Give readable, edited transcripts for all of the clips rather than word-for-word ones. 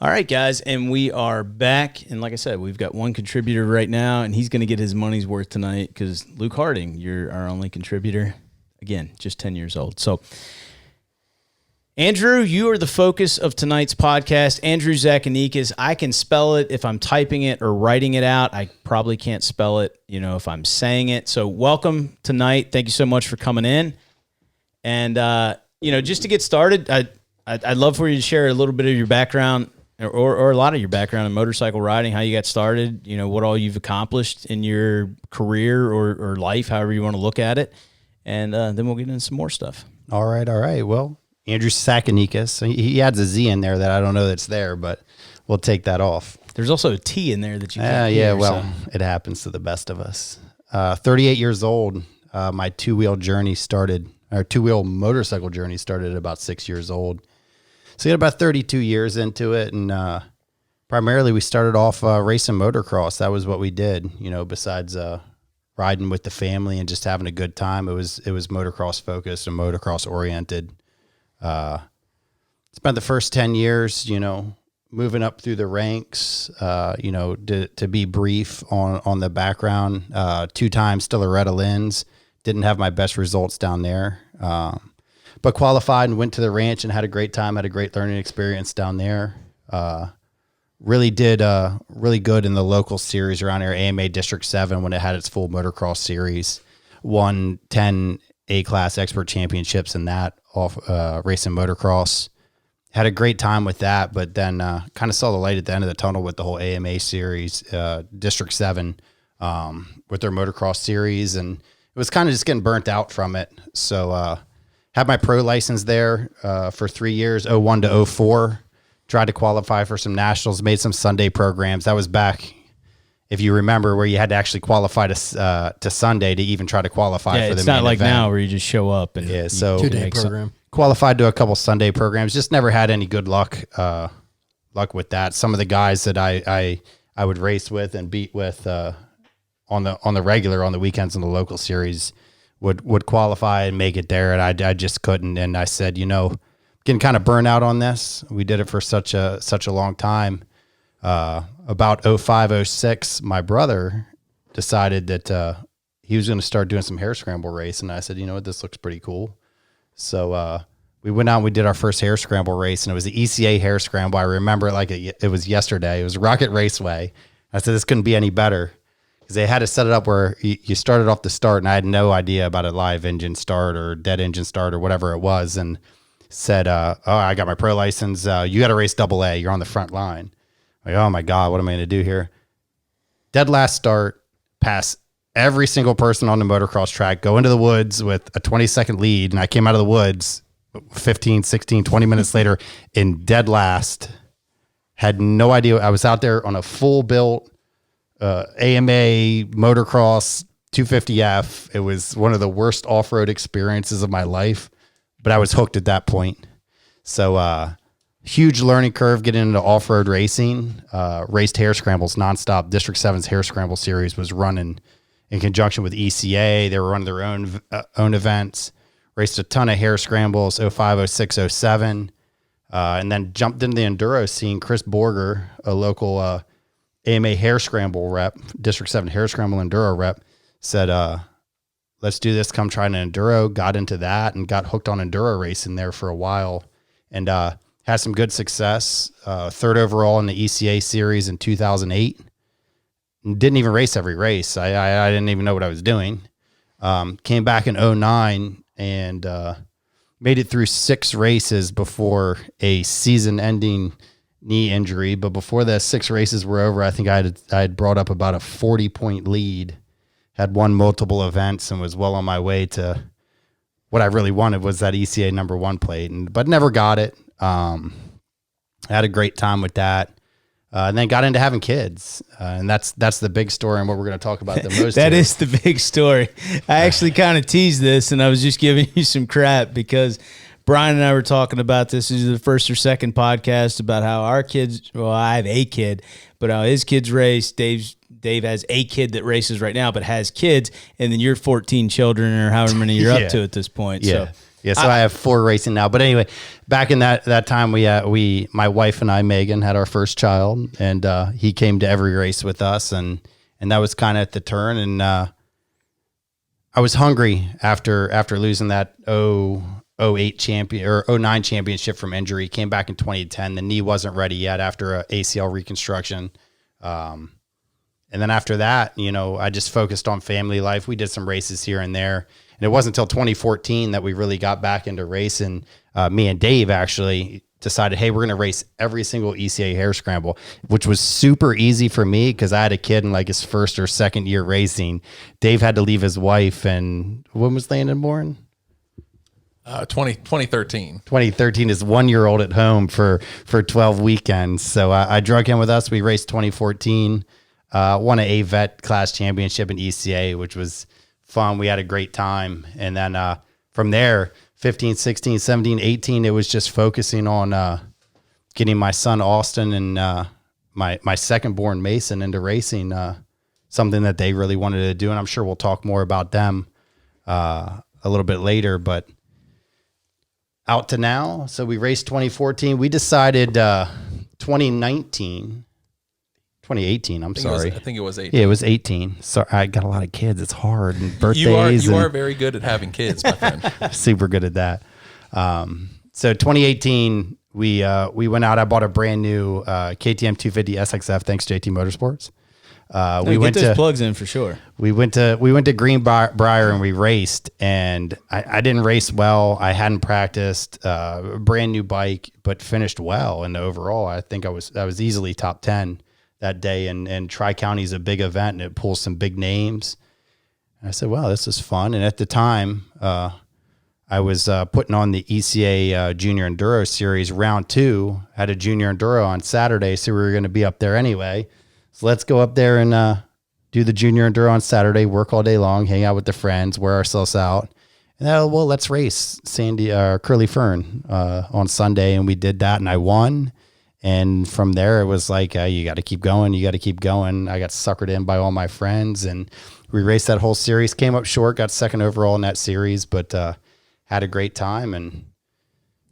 All right, guys, and we are back. And like I said, we've got one contributor right now, and he's going to get his money's worth tonight because Luke Harding, you're our only contributor. Again, just 10 years old. So, Andrew, you are the focus of tonight's podcast. Andrew Tsakanikas. I can spell it if I'm typing it or writing it out. I probably can't spell it, if I'm saying it. So, welcome tonight. Thank you so much for coming in. And, just to get started, I'd love for you to share a little bit of your background or a lot of your background in motorcycle riding, how you got started, what all you've accomplished in your career or life, however you want to look at it. And then we'll get into some more stuff. All right. Well, Andrew Tsakanikas. He adds a Z in there that I don't know that's there, but we'll take that off. There's also a T in there that you can't hear. Well, it happens to the best of us. 38 years old. My two-wheel motorcycle journey started at about 6 years old. So we had about 32 years into it, and primarily we started off racing motocross. That was what we did, besides riding with the family and just having a good time. It was motocross focused and motocross oriented. Spent the first 10 years, moving up through the ranks, to be brief on the background. 2 times Loretta Lynn's. Didn't have my best results down there. But qualified and went to the ranch and had a great time, had a great learning experience down there. Really did really good in the local series around here, AMA District 7, when it had its full motocross series. Won 10 A-class expert championships in that, off racing motocross. Had a great time with that, but then kind of saw the light at the end of the tunnel with the whole AMA series, District 7, with their motocross series. And it was kind of just getting burnt out from it. So had my pro license there for 3 years, 01 to 04. Tried to qualify for some nationals, made some Sunday programs. That was back, if you remember, where you had to actually qualify to Sunday to even try to qualify for the main event. It's not like now where you just show up. And so 2-day program. Qualified to a couple Sunday programs. Just never had any good luck with that. Some of the guys that I would race with and beat with on the weekends in the local series would qualify and make it there, and I just couldn't. And I said, getting kind of burnt out on this. We did it for such a long time. About 05, 06, my brother decided that he was going to start doing some hare scramble race, and I said, this looks pretty cool. So we went out and we did our first hare scramble race, and it was the ECA hare scramble. I remember it like it was yesterday. It was Rocket Raceway. I said, this couldn't be any better. Because they had to set it up where you started off the start, and I had no idea about a live engine start or dead engine start or whatever it was, and said, I got my pro license. You got to race AA. You're on the front line. Like, oh, my God, what am I going to do here? Dead last start, pass every single person on the motocross track, go into the woods with a 20-second lead, and I came out of the woods 15, 16, 20 minutes later in dead last. Had no idea. I was out there on a full-built AMA motocross 250F. It was one of the worst off-road experiences of my life, but I was hooked at that point. So huge learning curve getting into off-road racing. Raced hare scrambles nonstop. District 7's hare scramble series was running in conjunction with ECA. They were running their own events. Raced a ton of hare scrambles 05, 06, 07. And then jumped into the enduro scene. Chris Borger, a local AMA hare scramble rep, District 7 hare scramble enduro rep, said, let's do this. Come try an enduro. Got into that and got hooked on enduro racing there for a while, and had some good success. 3rd overall in the ECA series in 2008. Didn't even race every race. I didn't even know what I was doing. Came back in 09 and made it through 6 races before a season-ending knee injury. But before the 6 races were over, I think I had brought up about a 40-point lead, had won multiple events, and was well on my way to what I really wanted, was that ECA number 1 plate, but never got it. Had a great time with that. And then got into having kids. And that's the big story and what we're going to talk about the most. That is the big story. I actually kind of teased this, and I was just giving you some crap because Brian and I were talking about this. This is the first or second podcast about how our kids, well, I have a kid, but how his kids race. Dave has a kid that races right now, but has kids, and then you're 14 children or however many you're up to at this point. Yeah. So Yeah, so I have 4 racing now. But anyway, back in that time, my wife and I, Megan, had our first child, and he came to every race with us, and that was kind of at the turn. And I was hungry after losing that 08 champion or 09 championship from injury. Came back in 2010. The knee wasn't ready yet after a ACL reconstruction. And then after that, I just focused on family life. We did some races here and there. And it wasn't until 2014 that we really got back into racing. Me and Dave actually decided, hey, we're going to race every single ECA hare scramble, which was super easy for me because I had a kid in like his first or second year racing. Dave had to leave his wife. And when was Landon born? 2013. 2013 is 1-year-old at home for 12 weekends. So I drug him with us. We raced 2014, won an AVET class championship in ECA, which was fun. We had a great time. And then from there, 15, 16, 17, 18, it was just focusing on getting my son Austin and my second born Mason into racing, something that they really wanted to do. And I'm sure we'll talk more about them a little bit later, but out to now. So we raced 2014. We decided 2018. I'm sorry. I think it was 18. Yeah, it was 18. Sorry, I got a lot of kids. It's hard and birthdays. You are very good at having kids, my friend. Super good at that. So 2018, we went out. I bought a brand new KTM 250 SXF. Thanks, JT Motorsports. We went to plugs in for sure. We went to Greenbrier and we raced, and I didn't race well. I hadn't practiced. Brand new bike, but finished well. And overall, I think I was easily top 10 that day. And Tri-County is a big event, and it pulls some big names. And I said, "Wow, this is fun." And at the time, I was putting on the ECA Junior Enduro Series round 2. Had a Junior Enduro on Saturday, so we were going to be up there anyway. So let's go up there and do the Junior Enduro on Saturday, work all day long, hang out with the friends, wear ourselves out. And let's race Curly Fern on Sunday. And we did that, and I won. And from there, it was like, you got to keep going. You got to keep going. I got suckered in by all my friends, and we raced that whole series. Came up short, got second overall in that series, but had a great time. And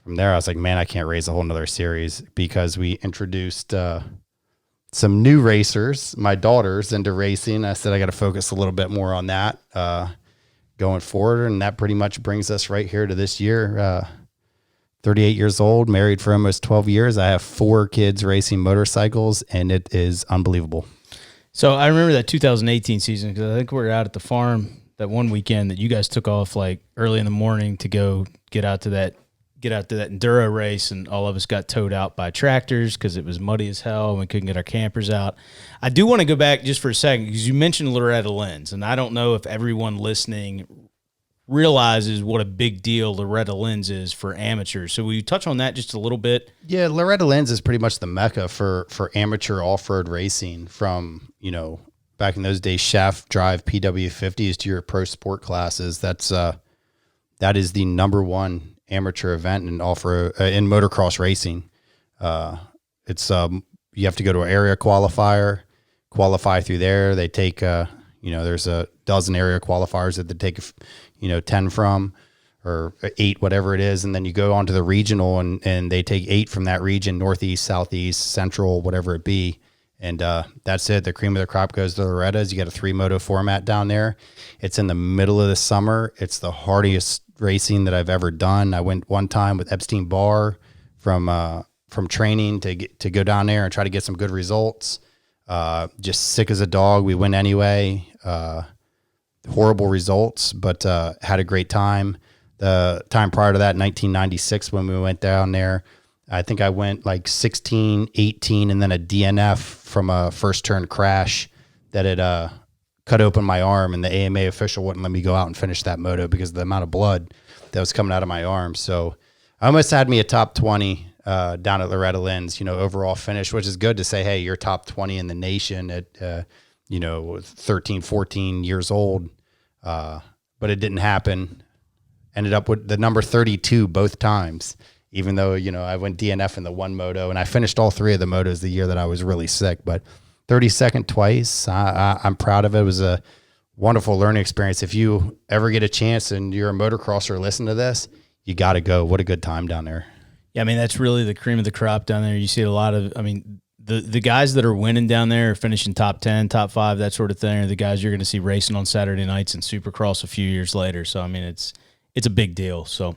from there, I was like, man, I can't race a whole nother series, because we introduced some new racers, my daughters, into racing. I said I got to focus a little bit more on that going forward. And that pretty much brings us right here to this year. 38 years old, married for almost 12 years. I have 4 kids racing motorcycles, and it is unbelievable. So I remember that 2018 season, because I think we were out at the farm that one weekend that you guys took off like early in the morning to go get out to that enduro race, and all of us got towed out by tractors because it was muddy as hell and we couldn't get our campers out. I do want to go back just for a second, because you mentioned Loretta Lynn's, and I don't know if everyone listening realizes what a big deal Loretta Lynn's is for amateurs. So will you touch on that just a little bit? Yeah, Loretta Lynn's is pretty much the mecca for amateur off-road racing, from, back in those days, shaft drive PW50s to your pro sport classes. That is the number one amateur event in off-road in motocross racing. It's you have to go to an area qualifier, qualify through there. They take there's a dozen area qualifiers that they take 10 from, or 8, whatever it is, and then you go on to the regional, and they take 8 from that region: northeast, southeast, central, whatever it be. And that's it. The cream of the crop goes to Loretta's. You got a 3-moto format down there. It's in the middle of the summer. It's the hardest racing that I've ever done. I went one time with Epstein Barr from training to go down there and try to get some good results. Just sick as a dog. We went anyway. Horrible results, but had a great time. The time prior to that, 1996, when we went down there, I think I went like 16, 18, and then a DNF from a first turn crash that had cut open my arm, and the AMA official wouldn't let me go out and finish that moto because of the amount of blood that was coming out of my arm. So I almost had me a top 20 down at Loretta Lynn's, overall finish, which is good to say, hey, you're top 20 in the nation at 13, 14 years old. But it didn't happen. Ended up with the number 32 both times, even though, I went DNF in the one moto, and I finished all 3 of the motos the year that I was really sick, but 32nd twice. I'm proud of it. It was a wonderful learning experience. If you ever get a chance and you're a motocrosser, listen to this, you got to go. What a good time down there. Yeah, I mean, that's really the cream of the crop down there. You see a lot of, I mean, the guys that are winning down there are finishing top 10, top 5, that sort of thing, are the guys you're going to see racing on Saturday nights and Supercross a few years later. So, I mean, it's a big deal. So,